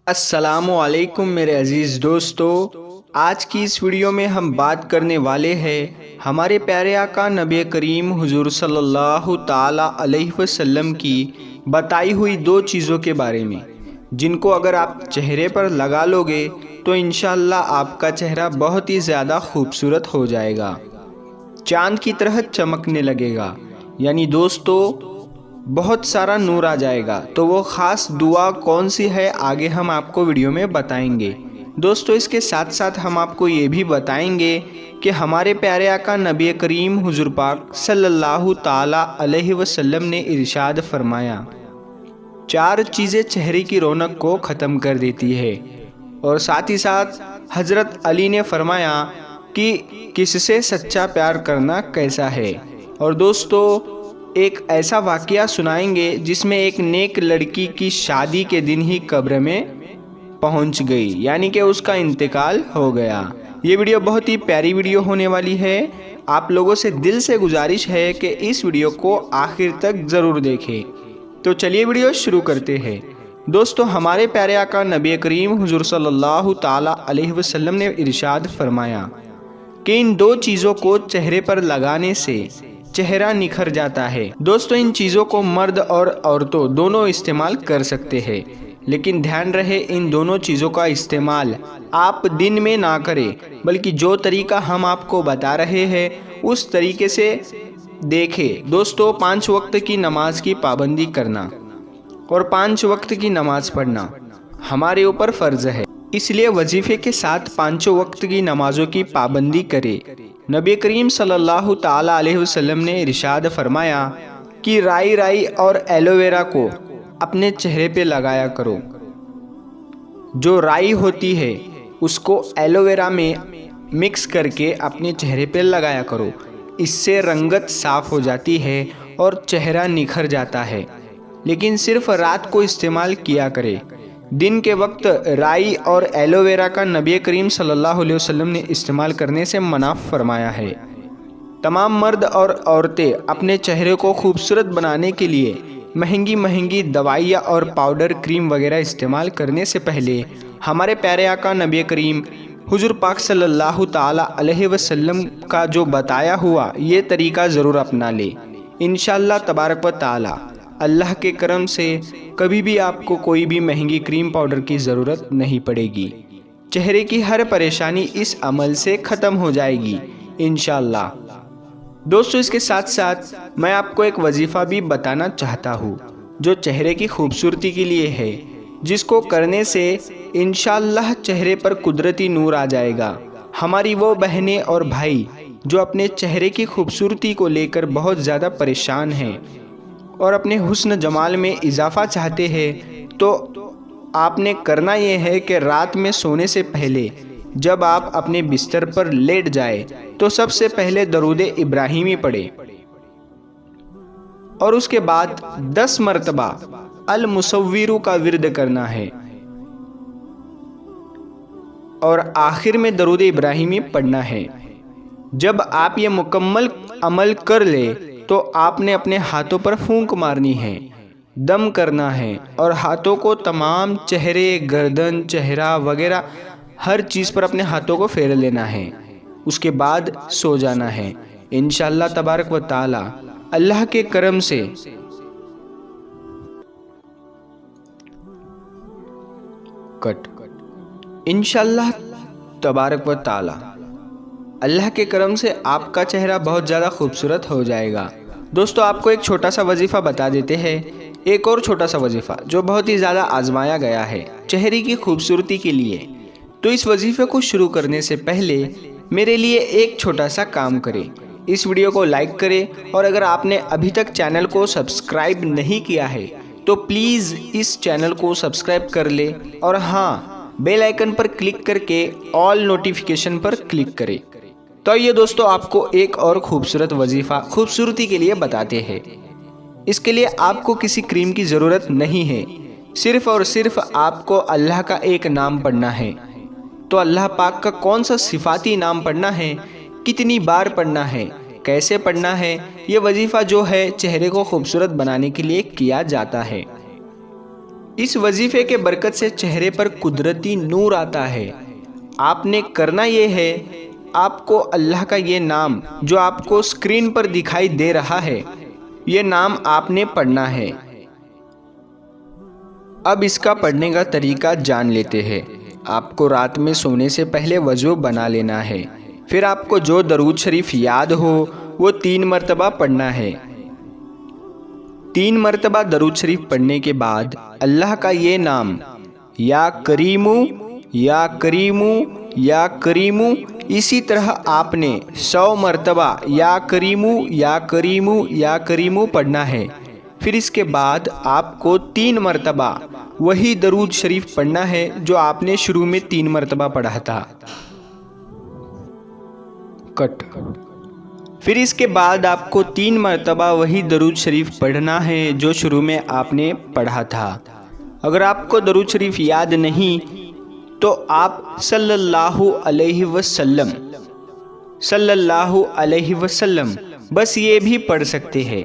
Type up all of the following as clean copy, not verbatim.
السلام علیکم میرے عزیز دوستو، آج کی اس ویڈیو میں ہم بات کرنے والے ہیں ہمارے پیارے آقا نبی کریم حضور صلی اللہ تعالی علیہ وسلم کی بتائی ہوئی دو چیزوں کے بارے میں، جن کو اگر آپ چہرے پر لگا لو گے تو انشاءاللہ آپ کا چہرہ بہت ہی زیادہ خوبصورت ہو جائے گا، چاند کی طرح چمکنے لگے گا، یعنی دوستو بہت سارا نور آ جائے گا۔ تو وہ خاص دعا کون سی ہے آگے ہم آپ کو ویڈیو میں بتائیں گے۔ دوستو اس کے ساتھ ساتھ ہم آپ کو یہ بھی بتائیں گے کہ ہمارے پیارے آقا نبی کریم حضور پاک صلی اللہ تعالی علیہ وسلم نے ارشاد فرمایا، چار چیزیں چہرے کی رونق کو ختم کر دیتی ہے، اور ساتھ ہی ساتھ حضرت علی نے فرمایا کہ کس سے سچا پیار کرنا کیسا ہے۔ اور دوستو ایک ایسا واقعہ سنائیں گے جس میں ایک نیک لڑکی کی شادی کے دن ہی قبر میں پہنچ گئی، یعنی کہ اس کا انتقال ہو گیا۔ یہ ویڈیو بہت ہی پیاری ویڈیو ہونے والی ہے، آپ لوگوں سے دل سے گزارش ہے کہ اس ویڈیو کو آخر تک ضرور دیکھیں۔ تو چلیے ویڈیو شروع کرتے ہیں۔ دوستو ہمارے پیارے آقا نبی کریم حضور صلی اللہ تعالی علیہ وسلم نے ارشاد فرمایا کہ ان دو چیزوں کو چہرے پر لگانے سے چہرہ نکھر جاتا ہے۔ دوستو ان چیزوں کو مرد اور عورتوں دونوں استعمال کر سکتے ہیں، لیکن دھیان رہے ان دونوں چیزوں کا استعمال آپ دن میں نہ کریں، بلکہ جو طریقہ ہم آپ کو بتا رہے ہیں اس طریقے سے دیکھیں۔ دوستو 5 وقت کی نماز کی پابندی کرنا اور 5 وقت کی نماز پڑھنا ہمارے اوپر فرض ہے، اس لیے وظیفے کے ساتھ 5 وقت کی نمازوں کی پابندی کرے۔ نبی کریم صلی اللہ تعالی علیہ وسلم نے ارشاد فرمایا کہ رائی اور ایلوویرا کو اپنے چہرے پہ لگایا کرو۔ جو رائی ہوتی ہے اس کو ایلوویرا میں مکس کر کے اپنے چہرے پہ لگایا کرو، اس سے رنگت صاف ہو جاتی ہے اور چہرہ نکھر جاتا ہے، لیکن صرف رات کو استعمال کیا کرے۔ دن کے وقت رائی اور ایلوویرا کا نبی کریم صلی اللہ علیہ وسلم نے استعمال کرنے سے منع فرمایا ہے۔ تمام مرد اور عورتیں اپنے چہرے کو خوبصورت بنانے کے لیے مہنگی دوائیاں اور پاؤڈر کریم وغیرہ استعمال کرنے سے پہلے ہمارے پیارے آقا نبی کریم حضور پاک صلی اللہ تعالی علیہ وسلم کا جو بتایا ہوا یہ طریقہ ضرور اپنا لے۔ انشاءاللہ تبارک و تعالی اللہ کے کرم سے کبھی بھی آپ کو کوئی بھی مہنگی کریم پاؤڈر کی ضرورت نہیں پڑے گی، چہرے کی ہر پریشانی اس عمل سے ختم ہو جائے گی انشاءاللہ۔ دوستو اس کے ساتھ ساتھ میں آپ کو ایک وظیفہ بھی بتانا چاہتا ہوں جو چہرے کی خوبصورتی کے لیے ہے، جس کو کرنے سے انشاءاللہ چہرے پر قدرتی نور آ جائے گا۔ ہماری وہ بہنیں اور بھائی جو اپنے چہرے کی خوبصورتی کو لے کر بہت زیادہ پریشان ہیں اور اپنے حسن جمال میں اضافہ چاہتے ہیں، تو آپ نے کرنا یہ ہے کہ رات میں سونے سے پہلے جب آپ اپنے بستر پر لیٹ جائے تو سب سے پہلے درود ابراہیمی پڑھیں، اور اس کے بعد 10 مرتبہ المصور کا ورد کرنا ہے، اور آخر میں درود ابراہیمی پڑھنا ہے۔ جب آپ یہ مکمل عمل کر لے تو آپ نے اپنے ہاتھوں پر پھونک مارنی ہے، دم کرنا ہے، اور ہاتھوں کو تمام چہرے، گردن، چہرہ وغیرہ ہر چیز پر اپنے ہاتھوں کو پھیر لینا ہے، اس کے بعد سو جانا ہے۔ انشاءاللہ تبارک و تعالی اللہ کے کرم سے انشاءاللہ تبارک و تعالی اللہ کے کرم سے آپ کا چہرہ بہت زیادہ خوبصورت ہو جائے گا۔ دوستو آپ کو ایک چھوٹا سا وظیفہ بتا دیتے ہیں، ایک اور چھوٹا سا وظیفہ جو بہت ہی زیادہ آزمایا گیا ہے چہرے کی خوبصورتی کے لیے۔ تو اس وظیفے کو شروع کرنے سے پہلے میرے لیے ایک چھوٹا سا کام کریں، اس ویڈیو کو لائک کریں، اور اگر آپ نے ابھی تک چینل کو سبسکرائب نہیں کیا ہے تو پلیز اس چینل کو سبسکرائب کر لیں، اور ہاں بیل آئیکن پر کلک کر کے آل نوٹیفیکیشن پر کلک کریں۔ تو یہ دوستو آپ کو ایک اور خوبصورت وظیفہ خوبصورتی کے لیے بتاتے ہیں۔ اس کے لیے آپ کو کسی کریم کی ضرورت نہیں ہے، صرف اور صرف آپ کو اللہ کا ایک نام پڑھنا ہے۔ تو اللہ پاک کا کون سا صفاتی نام پڑھنا ہے، کتنی بار پڑھنا ہے، کیسے پڑھنا ہے، یہ وظیفہ جو ہے چہرے کو خوبصورت بنانے کے لیے کیا جاتا ہے۔ اس وظیفے کے برکت سے چہرے پر قدرتی نور آتا ہے۔ آپ نے کرنا یہ ہے، آپ کو اللہ کا یہ نام جو آپ کو اسکرین پر دکھائی دے رہا ہے، یہ نام آپ نے پڑھنا ہے۔ اب اس کا پڑھنے کا طریقہ جان لیتے ہیں۔ آپ کو رات میں سونے سے پہلے وضو بنا لینا ہے، پھر آپ کو جو درود شریف یاد ہو وہ 3 مرتبہ پڑھنا ہے۔ 3 مرتبہ درود شریف پڑھنے کے بعد اللہ کا یہ نام یا کریمو یا کریمو یا کریمو، اسی طرح آپ نے 100 مرتبہ یا کریمو یا کریمو یا کریمو پڑھنا ہے۔ پھر اس کے بعد آپ کو 3 مرتبہ وہی درود شریف پڑھنا ہے جو آپ نے شروع میں 3 مرتبہ پڑھا تھا۔ پھر اس کے بعد آپ کو 3 مرتبہ وہی درود شریف پڑھنا ہے جو شروع میں آپ نے پڑھا تھا۔ اگر آپ کو درود شریف یاد نہیں تو آپ صلی اللہ علیہ وسلم بس یہ بھی پڑھ سکتے ہیں۔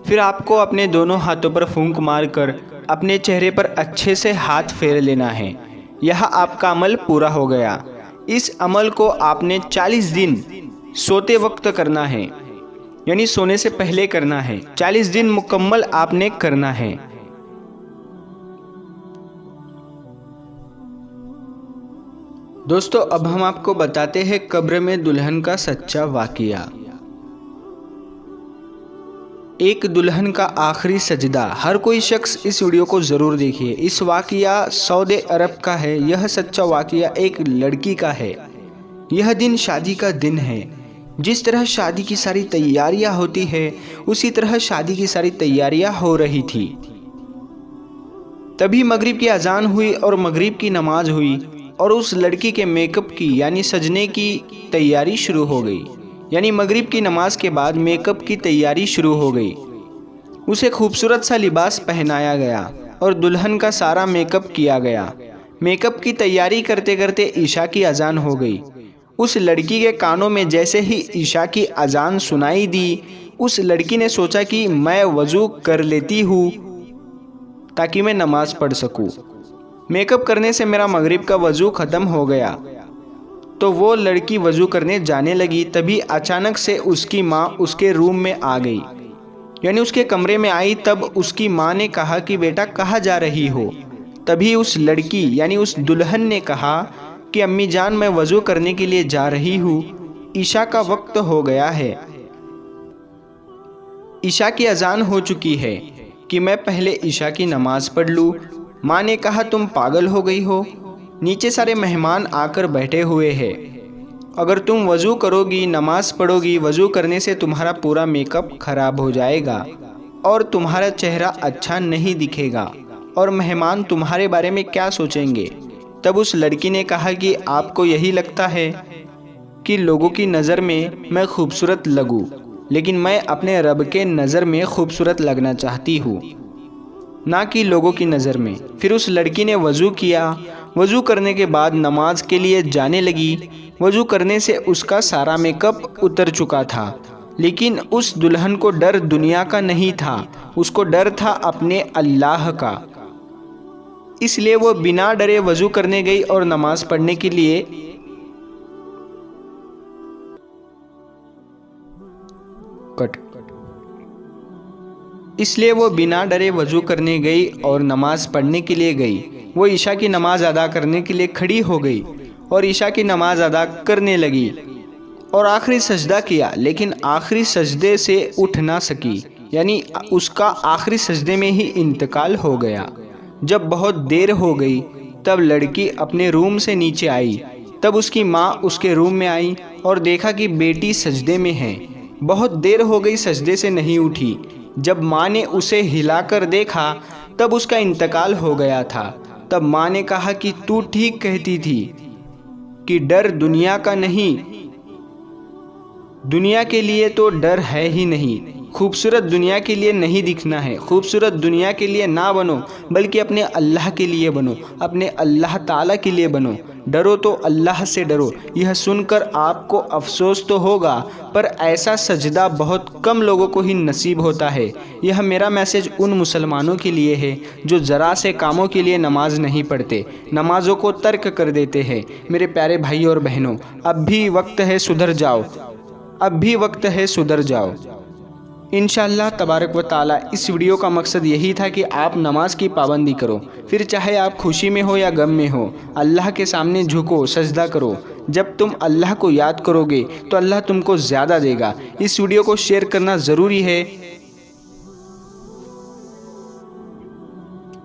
پھر آپ کو اپنے دونوں ہاتھوں پر پھونک مار کر اپنے چہرے پر اچھے سے ہاتھ پھیر لینا ہے۔ یہاں آپ کا عمل پورا ہو گیا۔ اس عمل کو آپ نے 40 دن سوتے وقت کرنا ہے، یعنی سونے سے پہلے کرنا ہے۔ 40 دن مکمل آپ نے کرنا ہے۔ دوستو، اب ہم آپ کو بتاتے ہیں قبر میں دلہن کا سچا واقعہ۔ ایک دلہن کا آخری سجدہ، ہر کوئی شخص اس ویڈیو کو ضرور دیکھیے۔ اس واقعہ سعودی عرب کا ہے۔ یہ سچا واقعہ ایک لڑکی کا ہے۔ یہ دن شادی کا دن ہے۔ جس طرح شادی کی ساری تیاریاں ہوتی ہے اسی طرح شادی کی ساری تیاریاں ہو رہی تھی۔ تبھی مغرب کی اذان ہوئی اور مغرب کی نماز ہوئی اور اس لڑکی کے میک اپ کی یعنی سجنے کی تیاری شروع ہو گئی۔ یعنی مغرب کی نماز کے بعد میک اپ کی تیاری شروع ہو گئی۔ اسے خوبصورت سا لباس پہنایا گیا اور دلہن کا سارا میک اپ کیا گیا۔ میک اپ کی تیاری کرتے کرتے عشاء کی اذان ہو گئی۔ اس لڑکی کے کانوں میں جیسے ہی عشاء کی اذان سنائی دی، اس لڑکی نے سوچا کہ میں وضو کر لیتی ہوں تاکہ میں نماز پڑھ سکوں۔ میک اپ کرنے سے میرا مغرب کا وضو ختم ہو گیا۔ تو وہ لڑکی وضو کرنے جانے لگی، تبھی اچانک سے اس کی ماں اس کے روم میں آ گئی، یعنی اس کے کمرے میں آئی۔ تب اس کی ماں نے کہا کہ بیٹا کہاں جا رہی ہو؟ تبھی اس لڑکی یعنی اس دلہن نے کہا کہ امی جان میں وضو کرنے کے لیے جا رہی ہوں، عشاء کا وقت ہو گیا ہے، عشاء کی اذان ہو چکی ہے کہ میں پہلے عشاء کی نماز پڑھ لوں۔ ماں نے کہا تم پاگل ہو گئی ہو، نیچے سارے مہمان آ کر بیٹھے ہوئے ہیں، اگر تم وضو کرو گی نماز پڑھو گی، وضو کرنے سے تمہارا پورا میک اپ خراب ہو جائے گا اور تمہارا چہرہ اچھا نہیں دکھے گا اور مہمان تمہارے بارے میں کیا سوچیں گے؟ تب اس لڑکی نے کہا کہ آپ کو یہی لگتا ہے کہ لوگوں کی نظر میں خوبصورت لگوں، لیکن میں اپنے رب کے نظر میں خوبصورت لگنا چاہتی ہوں، نہ کہ لوگوں کی نظر میں۔ پھر اس لڑکی نے وضو کیا۔ وضو کرنے کے بعد نماز کے لیے جانے لگی۔ وضو کرنے سے اس کا سارا میک اپ اتر چکا تھا، لیکن اس دلہن کو ڈر دنیا کا نہیں تھا، اس کو ڈر تھا اپنے اللہ کا۔ اس لیے وہ بنا ڈرے وضو کرنے گئی اور نماز پڑھنے کے لیے وضو کرنے گئی اور نماز پڑھنے کے لیے گئی۔ وہ عشاء کی نماز ادا کرنے کے لیے کھڑی ہو گئی اور عشاء کی نماز ادا کرنے لگی اور آخری سجدہ کیا، لیکن آخری سجدے سے اٹھ نہ سکی، یعنی اس کا آخری سجدے میں ہی انتقال ہو گیا۔ جب بہت دیر ہو گئی تب لڑکی اپنے روم سے نیچے آئی۔ تب اس کی ماں اس کے روم میں آئی اور دیکھا کہ بیٹی سجدے میں ہے۔ بہت دیر ہو گئی سجدے سے نہیں اٹھی۔ جب ماں نے اسے ہلا کر دیکھا تب اس کا انتقال ہو گیا تھا۔ تب ماں نے کہا کہ تو ٹھیک کہتی تھی کہ ڈر دنیا کا نہیں، دنیا کے لیے تو ڈر ہے ہی نہیں۔ خوبصورت دنیا کے لیے نہیں دکھنا ہے، خوبصورت دنیا کے لیے نہ بنو بلکہ اپنے اللہ کے لیے بنو، اپنے اللہ تعالیٰ کے لیے بنو۔ ڈرو تو اللہ سے ڈرو۔ یہ سن کر آپ کو افسوس تو ہوگا، پر ایسا سجدہ بہت کم لوگوں کو ہی نصیب ہوتا ہے۔ یہ میرا میسیج ان مسلمانوں کے لیے ہے جو ذرا سے کاموں کے لیے نماز نہیں پڑھتے، نمازوں کو ترک کر دیتے ہیں۔ میرے پیارے بھائی اور بہنوں، اب بھی وقت ہے سدھر جاؤ، اب بھی وقت ہے سدھر جاؤ۔ انشاءاللہ تبارک و تعالی اس ویڈیو کا مقصد یہی تھا کہ آپ نماز کی پابندی کرو، پھر چاہے آپ خوشی میں ہو یا غم میں ہو، اللہ کے سامنے جھکو، سجدہ کرو۔ جب تم اللہ کو یاد کرو گے تو اللہ تم کو زیادہ دے گا۔ اس ویڈیو کو شیئر کرنا ضروری ہے۔